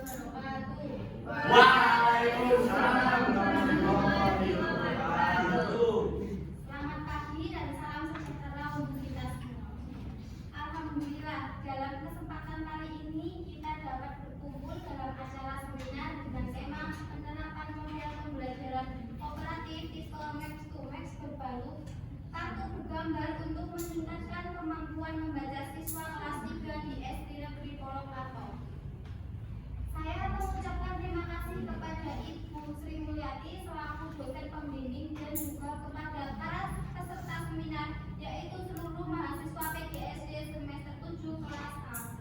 wabarakatuh. Waalaikumsalam warahmatullahi wabarakatuh. Selamat pagi dan salam sejahtera untuk kita semua. Alhamdulillah, dalam kesempatan kali ini kita dapat berkumpul dalam acara seminar dengan tema penerapan model pembelajaran kooperatif tipe Max to Max berbalut kartu bergambar untuk meningkatkan kemampuan membaca siswa kelas 3 di SD Negeri Poloklato. Saya mengucapkan terima kasih kepada Ibu Sri Mulyati selaku dosen pembimbing dan juga kepada para peserta seminar, yaitu seluruh mahasiswa PGSD semester 7 kelas A.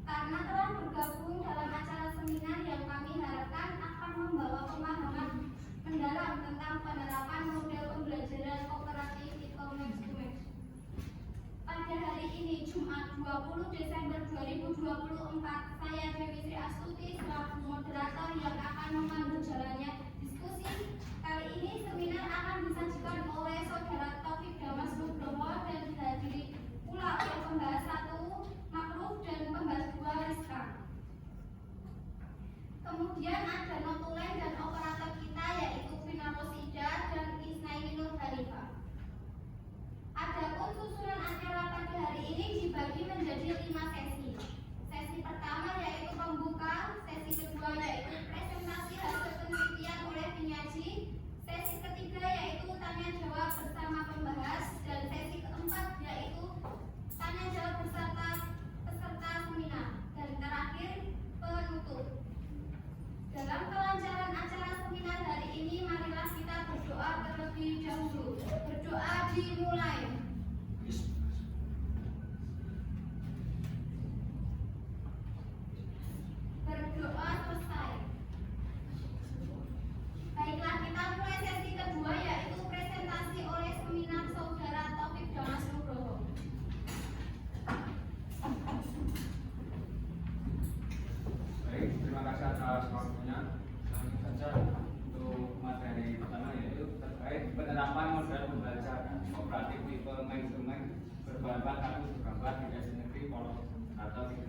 Karena telah bergabung dalam acara seminar yang kami harapkan akan membawa pemahaman mendalam tentang penerapan model pembelajaran kooperatif tipe Max to Max. Pada hari ini Jumat 20 Desember 2024, saya Dewi Sri Astuti selaku moderator yang akan memandu jalannya diskusi. Kali ini seminar akan disajikan oleh Saudara Taufik Damas Nugroho dan dihadiri pula oleh pembahas 1 Makruf dan pembahas 2 Rizka. Kemudian ada notulen dan operator kita yaitu Vina Rosida dan Isnaini Nur Hanifah. Adapun susunan acara pada hari ini dibagi menjadi 5 sesi. Sesi pertama yaitu pembuka, sesi kedua yaitu presentasi hasil penelitian oleh penyaji, sesi ketiga yaitu tanya jawab bersama pembahas, dan sesi keempat yaitu tanya jawab beserta peserta seminar, dan terakhir penutup. Dalam kelancaran acara seminar hari ini, marilah kita berdoa terlebih dahulu. Berdoa dimulai. Berdoa selesai. Baiklah, kita mulai sesi kedua yaitu presentasi oleh seminar Saudara Taufik Damas Nugroho. Baik, terima kasih atas waktunya. Langsung saja untuk materi pertama yaitu terkait penerapan model pembelajaran kooperatif tipe Max to Max berbahan kartu bergambar di SD Negeri Poloklato 3.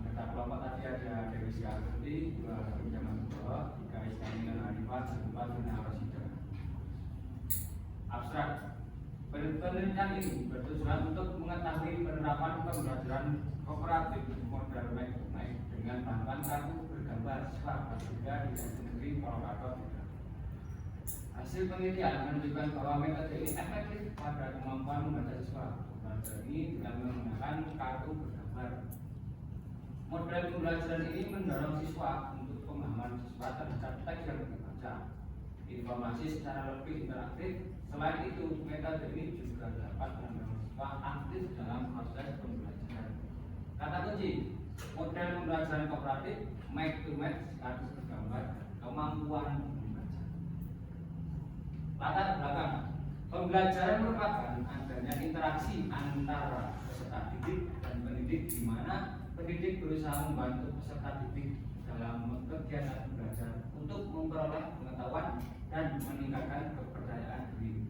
Anggota kelompok tadi ada Dewi Sri Astuti, 2 Pinjaman Nugroho, 3 Isnaini Nur Hanifah, 4 Vina Rosida. Abstrak. Penelitian ini bertujuan untuk mengetahui penerapan pembelajaran kooperatif model Max to Max dengan bantuan kartu bergambar siswa kelas 3 di SD Negeri Poloklato 3. Hasil penelitian menunjukkan bahwa metode ini efektif pada kemampuan membaca siswa. Metode ini dengan menggunakan kartu bergambar. Model pembelajaran ini mendorong siswa untuk pemahaman siswa terhadap teks yang dibaca, informasi secara lebih interaktif. Selain itu, metode ini juga dapat mendorong siswa aktif dalam proses pembelajaran. Kata kunci model pembelajaran kooperatif Max to Max kartu bergambar kemampuan membaca. Latar belakang pembelajaran merupakan adanya interaksi antara peserta didik dan pendidik, di mana pendidik berusaha membantu peserta didik dalam kegiatan belajar untuk memperoleh pengetahuan dan meningkatkan kepercayaan diri.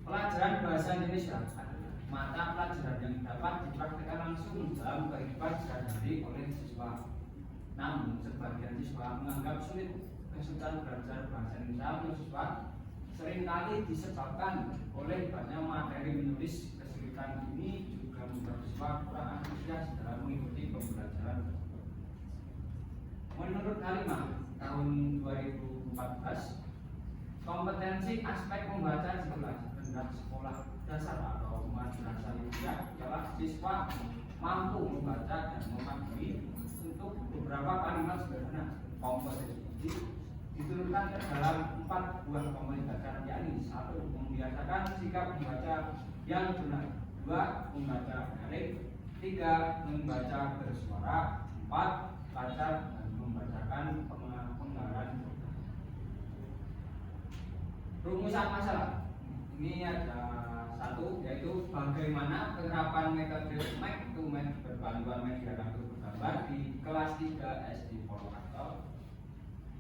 Pelajaran bahasa Indonesia adalah mata pelajaran yang dapat dipraktikkan langsung dalam kehidupan sehari-hari oleh siswa. Namun, sebagian siswa menganggap sulit. Kesulitan belajar bahasa Indonesia untuk siswa seringkali disebabkan oleh banyak materi menulis. Kesulitan ini juga membuat siswa kurang antusias dalam mengikuti pembelajaran. Menurut Kalimah tahun 2014, kompetensi aspek membaca di kelas rendah sekolah dasar atau madrasah Indonesia ialah siswa mampu membaca dan memahami untuk beberapa kalimat sederhana. Kompetensi ini diturunkan ke dalam 4 buah kompetensi dasar, yakni 1. Membiasakan sikap membaca yang benar, 2. Membaca balik, 3. Membaca bersuara, 4. Baca dan membacakan penggalan. Rumusan masalah ini ada 1, yaitu bagaimana penerapan metode Max to Max berbantuan media kartu bergambar di kelas 3 SD Poloklato.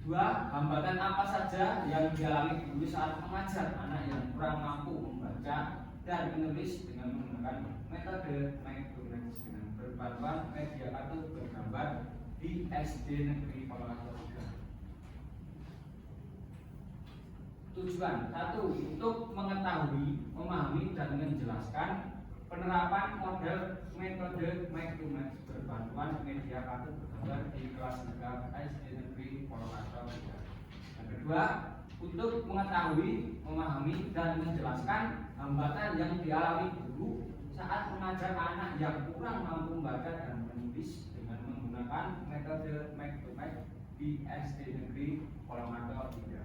2. Hambatan apa saja yang dialami guru saat mengajar anak yang kurang mampu membaca dan menulis dengan menggunakan metode Micromax dengan berbantuan media kartu bergambar di SD Negeri Polokarto 3. Tujuan 1. Untuk mengetahui, memahami, dan menjelaskan penerapan model metode Micromax berbantuan media kartu bergambar di kelas 3 SD Negeri Polokarto 3. Yang kedua, untuk mengetahui, memahami, dan menjelaskan hambatan yang dialami guru saat mengajar anak yang kurang mampu membaca dan menulis dengan menggunakan metode Micromax di SD Negeri Polokarto 3.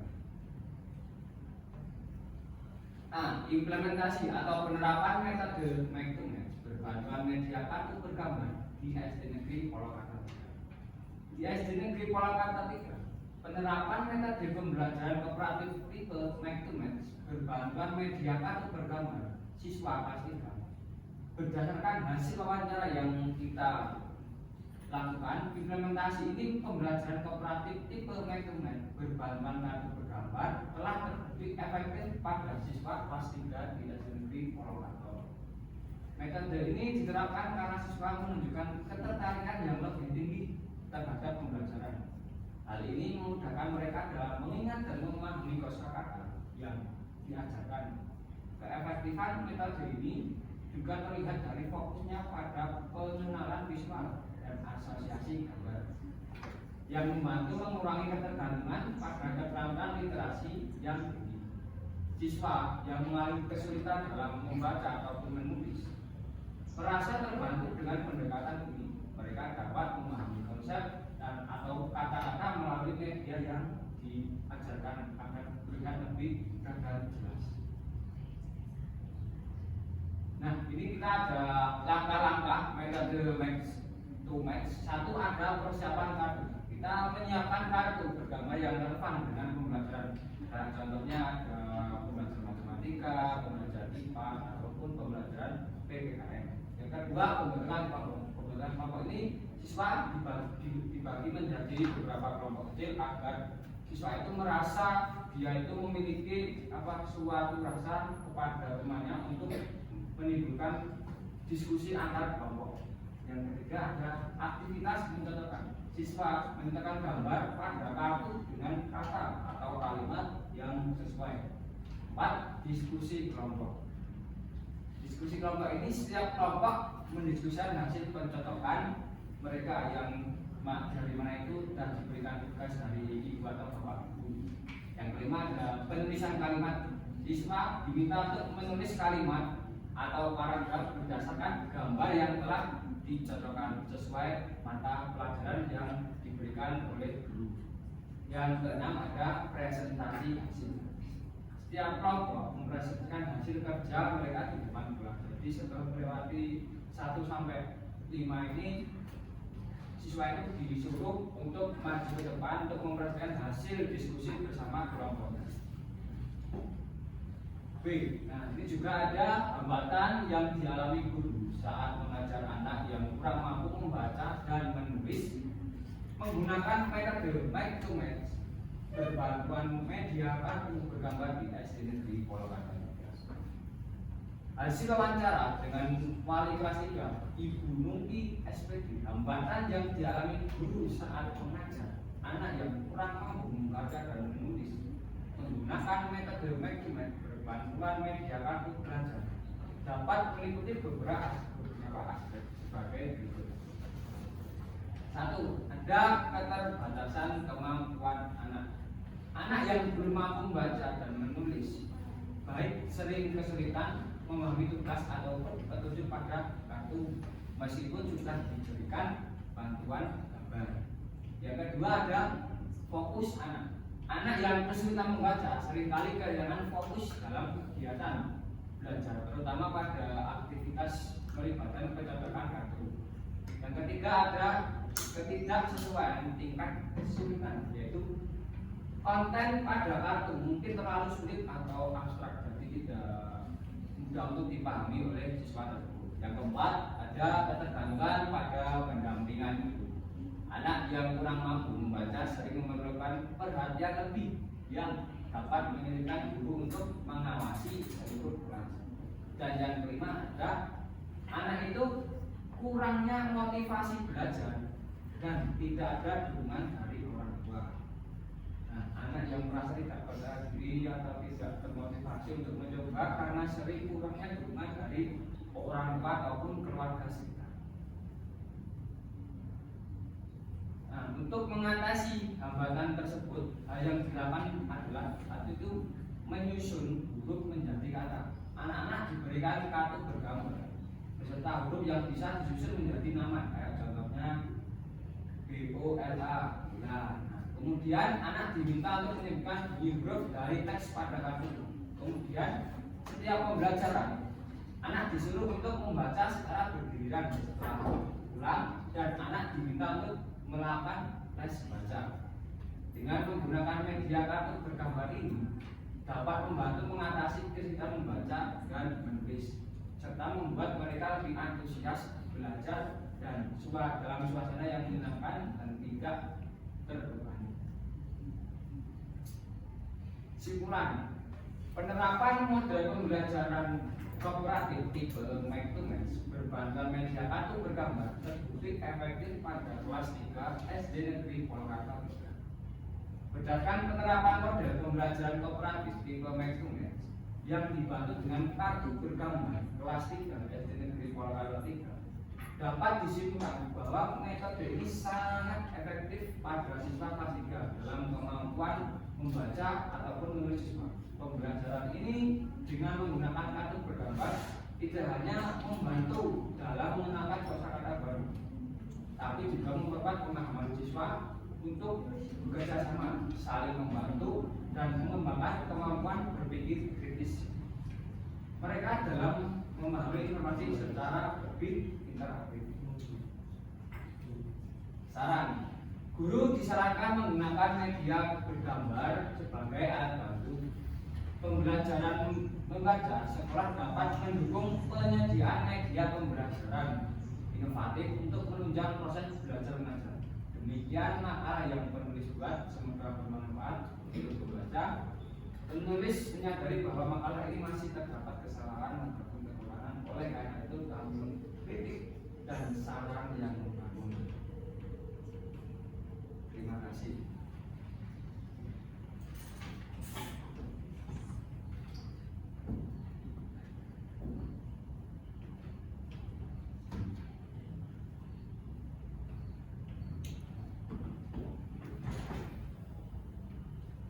Nah, implementasi atau penerapan metode Micromax berbantuan media kartu bergambar di SD Negeri Polokarto 3. Di SD Negeri Polokarto 3, penerapan metode pembelajaran kooperatif tipe Micromax berbantuan media kartu bergambar siswa kelas 3. Berdasarkan hasil wawancara yang kita lakukan, implementasi ini pembelajaran kooperatif tipe Micromax berbantuan kartu bergambar telah terbukti efektif pada siswa kelas 3 di SD Negeri Polokarto. Metode ini diterapkan karena siswa menunjukkan ketertarikan yang lebih tinggi terhadap pembelajaran. Hal ini memudahkan mereka dalam mengingat dan memahami kosakata yang diajarkan. Keefektifan metode ini juga terlihat dari fokusnya pada pengenalan visual dan asosiasi gambar yang membantu mengurangi ketergantungan pada keterampilan literasi yang tinggi. Siswa yang mengalami kesulitan dalam membaca ataupun menulis merasa terbantu dengan pendekatan ini. Mereka dapat memahami konsep dan atau kata-kata melalui media yang diajarkan agar terlihat lebih jelas. Nah, ini kita ada langkah-langkah metode Max to Max. 1. Ada persiapan kartu. Kita menyiapkan kartu bergambar yang relevan dengan pembelajaran. Nah, contohnya ada pembelajaran matematika, pembelajaran IPA, ataupun pembelajaran PPKN. Yang kedua, pembentukan kelompok. Pembentukan kelompok ini siswa dibagi menjadi beberapa kelompok kecil agar siswa itu merasa dia itu memiliki suatu rasa kepada temannya untuk menimbulkan diskusi antar kelompok. Yang ketiga, ada aktivitas mencontohkan. Siswa mencontohkan gambar pada kartu dengan kata atau kalimat yang sesuai. 4. Diskusi kelompok. Diskusi kelompok ini setiap kelompok mendiskusikan hasil pencocokan mereka yang dari mana itu dan diberikan tugas dari ibu atau bapak guru. Yang kelima ada penulisan kalimat. Siswa diminta untuk menulis kalimat atau paragraf berdasarkan gambar yang telah dicocokkan sesuai mata pelajaran yang diberikan oleh guru. Yang keenam ada presentasi hasil. Setiap kelompok mempresentasikan hasil kerja mereka di depan kelas. Jadi setelah melewati 1 sampai 5 ini, siswa itu disuruh untuk maju ke depan untuk mempresentasikan hasil diskusi bersama kelompoknya. B. Nah, ini juga ada hambatan yang dialami guru saat mengajar anak yang kurang mampu membaca dan menulis menggunakan metode Micromax berbantuan media kartu bergambar di SD Negeri Polokarto. Hasil wawancara dengan wali kelas 3, Ibu Nungki SPD, hambatan yang dialami guru saat mengajar anak yang kurang mampu membaca dan menulis menggunakan metode Micromax berbantuan media kartu belajar dapat meliputi beberapa aspek sebagai berikut. 1. Ada keterbatasan kemampuan anak. Anak yang belum mampu membaca dan menulis baik sering kesulitan memahami tugas atau petunjuk pada kartu meskipun sudah diberikan bantuan gambar. Yang kedua ada fokus anak. Anak yang kesulitan membaca seringkali kehilangan fokus dalam kegiatan belajar, terutama pada aktivitas melibatkan pencocokan kartu. Yang ketiga ada ketidaksesuaian tingkat kesulitan, yaitu konten pada kartu mungkin terlalu sulit atau abstrak, jadi tidak mudah untuk dipahami oleh siswa tersebut. Yang keempat ada ketergantungan pada pendampingan ibu. Anak yang kurang mampu membaca sering memerlukan perhatian lebih yang dapat menyulitkan guru untuk mengawasi seluruh kelas. Dan yang kelima adalah anak itu kurangnya motivasi belajar dan tidak ada dukungan dari orang tua. Nah, anak yang merasa tidak percaya diri atau tidak termotivasi untuk mencoba karena sering kurangnya dukungan dari orang tua ataupun keluarga sekitar. Nah, untuk mengatasi hambatan tersebut, hal yang dilakukan adalah saat itu menyusun huruf menjadi kata. Anak-anak diberikan kartu bergambar beserta huruf yang bisa disusun menjadi nama, kayak contohnya BOLA. Nah, kemudian anak diminta untuk menyebutkan huruf dari teks pada kartu. Kemudian setiap pembelajaran anak disuruh untuk membaca secara bergiliran setelah ulang, dan anak diminta untuk melakukan tes baca. Dengan menggunakan media kartu bergambar ini dapat membantu mengatasi kesulitan membaca dan menulis, serta membuat mereka lebih antusias belajar dan dalam suasana yang menyenangkan dan tidak terbebani. Simpulan, penerapan model pembelajaran kooperatif tipe Make to Match berbahan media kartu bergambar terbukti efektif pada kelas 3 SD Negeri Purwakarta. Berdasarkan penerapan model pembelajaran kooperatif tipe Make to Match yang dibantu dengan kartu bergambar kelas 3 SD Negeri Purwakarta 3, dapat disimpulkan bahwa metode ini sangat efektif pada siswa kelas 3 dalam kemampuan membaca ataupun menulis siswa. Pembelajaran ini dengan menggunakan kartu bergambar tidak hanya membantu dalam mengenalkan kosakata baru, tapi juga memperkuat pemahaman siswa untuk bekerja sama, saling membantu, dan mengembangkan kemampuan berpikir kritis mereka dalam memahami informasi secara lebih interaktif. Saran, guru disarankan menggunakan media bergambar sebagai alat bantu pembelajaran membaca. Sekolah dapat mendukung penyediaan media pembelajaran inovatif untuk menunjang proses belajar mengajar. Demikian makalah yang penulis buat, semoga bermanfaat untuk membaca. Penulis menyadari bahwa makalah ini masih terdapat kesalahan ataupun kekurangan, oleh karena itu kami kritik dan saran yang membangun. Terima kasih.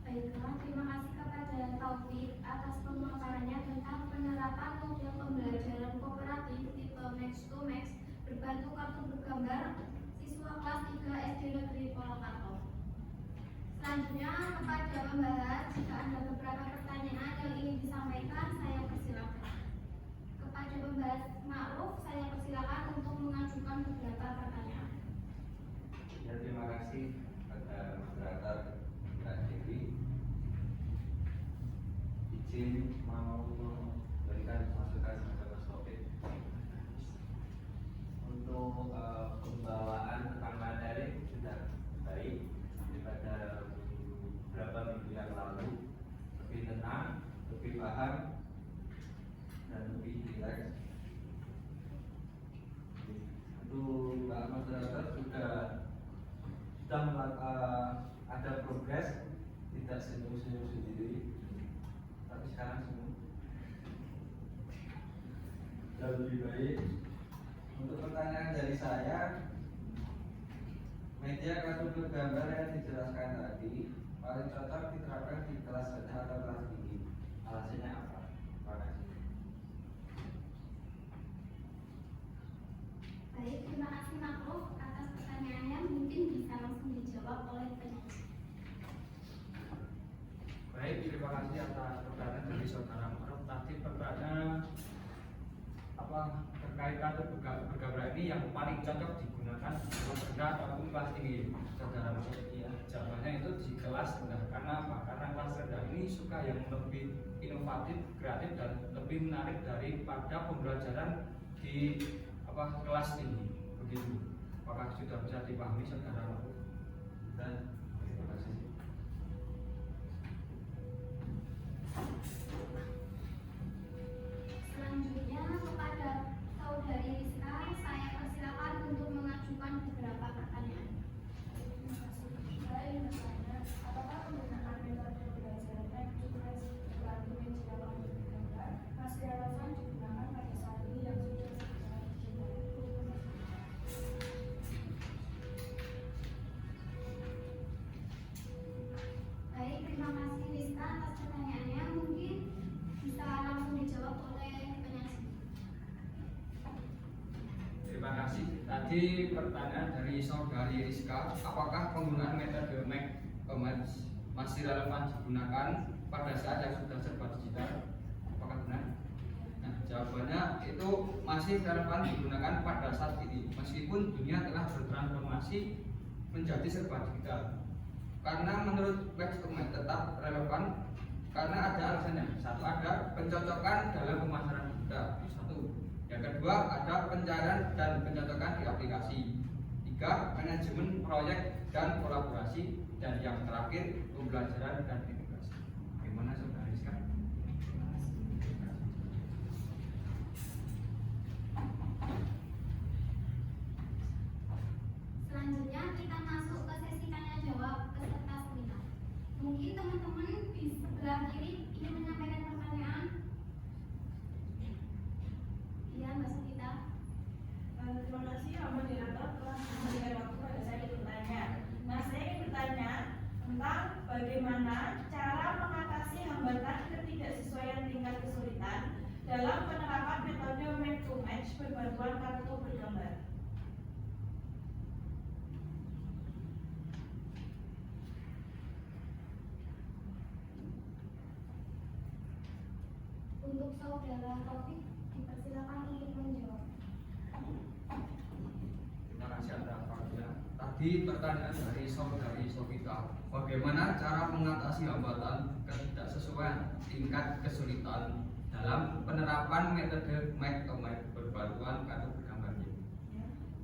Baiklah, terima kasih kepada Taufik atas pemaparannya tentang penerapan model pembelajaran kooperatif tipe Max to Max berbantu kartu bergambar siswa kelas 3 SD Negeri Purwakarta. Selanjutnya kepada pembahas, jika ada beberapa pertanyaan yang ingin disampaikan, saya persilakan. Kepada pembahas Ma'ruf, saya persilakan untuk mengajukan beberapa pertanyaan. Ya, terima kasih kepada moderator Mbak Dewi. Izin mau memberikan masukan kepada Mas Taufik untuk pembawaan tentang materi sudah baik daripada beberapa minggu yang lalu, lebih tenang, lebih paham, dan lebih rileks. Untuk Mbak moderator sudah melakukan ada progres, tidak senyum-senyum sendiri, tapi sekarang senyum sudah lebih baik. Untuk pertanyaan dari saya, media kartu bergambar yang dijelaskan tadi paling cocok diterapkan di kelas rendah atau kelas tinggi. Alasannya apa? Terima kasih. Baik, terima kasih Ma'ruf atas pertanyaannya. Mungkin bisa langsung dijawab oleh penyidik. Baik, terima kasih atas pertanyaan dari saudara Ma'ruf. Tadi pertanyaan terkait kartu bergambar ini yang paling cocok digunakan di kelas rendah ataupun kelas tinggi, saudara Ma'ruf. Ya, jawabannya itu di kelas rendah. Karena apa? Karena kelas rendah ini suka yang lebih inovatif, kreatif, dan lebih menarik daripada pembelajaran di kelas tinggi. Begitu. Apakah sudah bisa dipahami saudara Ma'ruf? Dan terima kasih. Selanjutnya Tadi pertanyaan dari saudari Rizka, apakah penggunaan metode make masih relevan digunakan pada saat yang sudah serba digital? Apakah benar? Nah, jawabannya itu masih relevan digunakan pada saat ini, meskipun dunia telah bertransformasi menjadi serba digital. Karena menurut Webstomate tetap relevan karena ada alasannya. Satu, ada pencocokan dalam pemasaran digital. Satu. Yang kedua, ada pencarian dan pencocokan di aplikasi. Tiga, manajemen proyek dan kolaborasi. Dan yang terakhir, pembelajaran dan integrasi. Bagaimana saudara Rizka? Selanjutnya kita masuk ke sesi tanya jawab peserta seminar. Mungkin teman-teman di sebelah kiri ingin menyampaikan pertanyaan. Iya, Mbak Sukita. Terima kasih Pak Moderator telah memberikan waktu pada saya untuk bertanya. Nah, saya ingin bertanya tentang bagaimana cara mengatasi hambatan ketidaksesuaian tingkat kesulitan dalam penerapan metode match to match berbantuan kartu bergambar. Untuk saudara Taufik, dipersilakan untuk menjawab. Terima kasih atas waktunya. Tadi pertanyaan dari saudari Sofita, bagaimana cara mengatasi hambatan ketidaksesuaian tingkat kesulitan dalam penerapan metode make to match berbantuan kartu bergambar?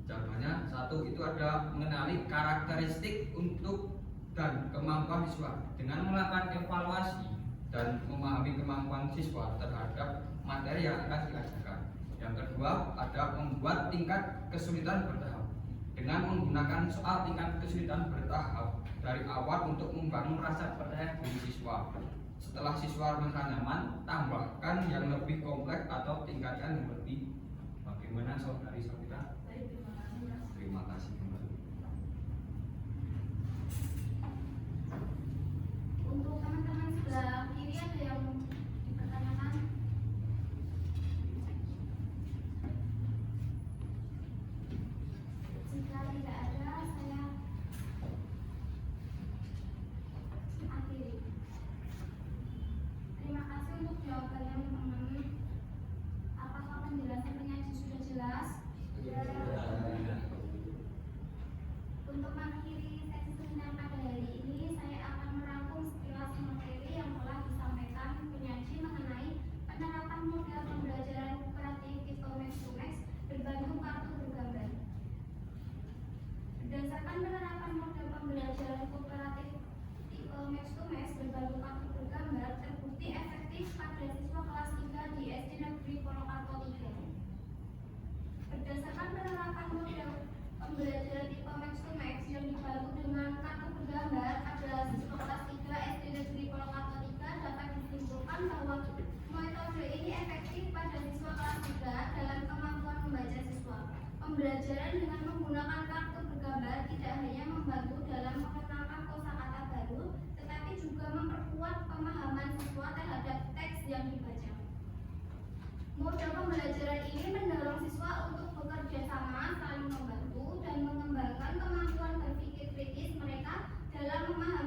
Jawabannya satu, itu ada mengenali karakteristik untuk dan kemampuan siswa dengan melakukan evaluasi dan memahami kemampuan siswa terhadap materi yang akan diajarkan. Yang kedua, ada membuat tingkat kesulitan bertahap dengan menggunakan soal tingkat kesulitan bertahap dari awal untuk membangun rasa percaya diri siswa. Setelah siswa merasa nyaman, tambahkan yang lebih kompleks atau tingkatkan yang lebih. Bagaimana saudari Sofita? Baik, terima kasih Mas. Terima kasih kembali. Untuk teman-teman sebelah kiri ada yang dipertanyakan? Jika tidak ada, saya akhiri. Terima kasih untuk jawabannya teman-teman. Apakah penjelasan penyaji sudah jelas? Untuk mengakhiri sesi seminar pada hari ini, saya akan merangkum sekilas materi yang telah disampaikan penyaji mengenai penerapan model pembelajaran kooperatif Tito Max to Max berbentuk kartu bergambar. Berdasarkan penerapan model pembelajaran kooperatif Tito Max to Max berbentuk kartu bergambar terbukti efektif pada siswa kelas 3 di SD Negeri Purwokerto 3. Berdasarkan penerapan model pembelajaran tipe Max to Max yang dibantu dengan kartu bergambar pada siswa kelas 3 SD Negeri Purwokerto 3 dapat disimpulkan bahwa metode ini efektif pada siswa kelas 3 dalam kemampuan membaca siswa. Pembelajaran dengan menggunakan kartu bergambar tidak hanya membantu dalam mengenalkan kosakata baru, tetapi juga memperkuat pemahaman siswa terhadap teks yang dibaca. Model pembelajaran ini mendorong siswa untuk bekerja sama, saling membantu, dan mengembangkan kemampuan berpikir kritis mereka dalam memahami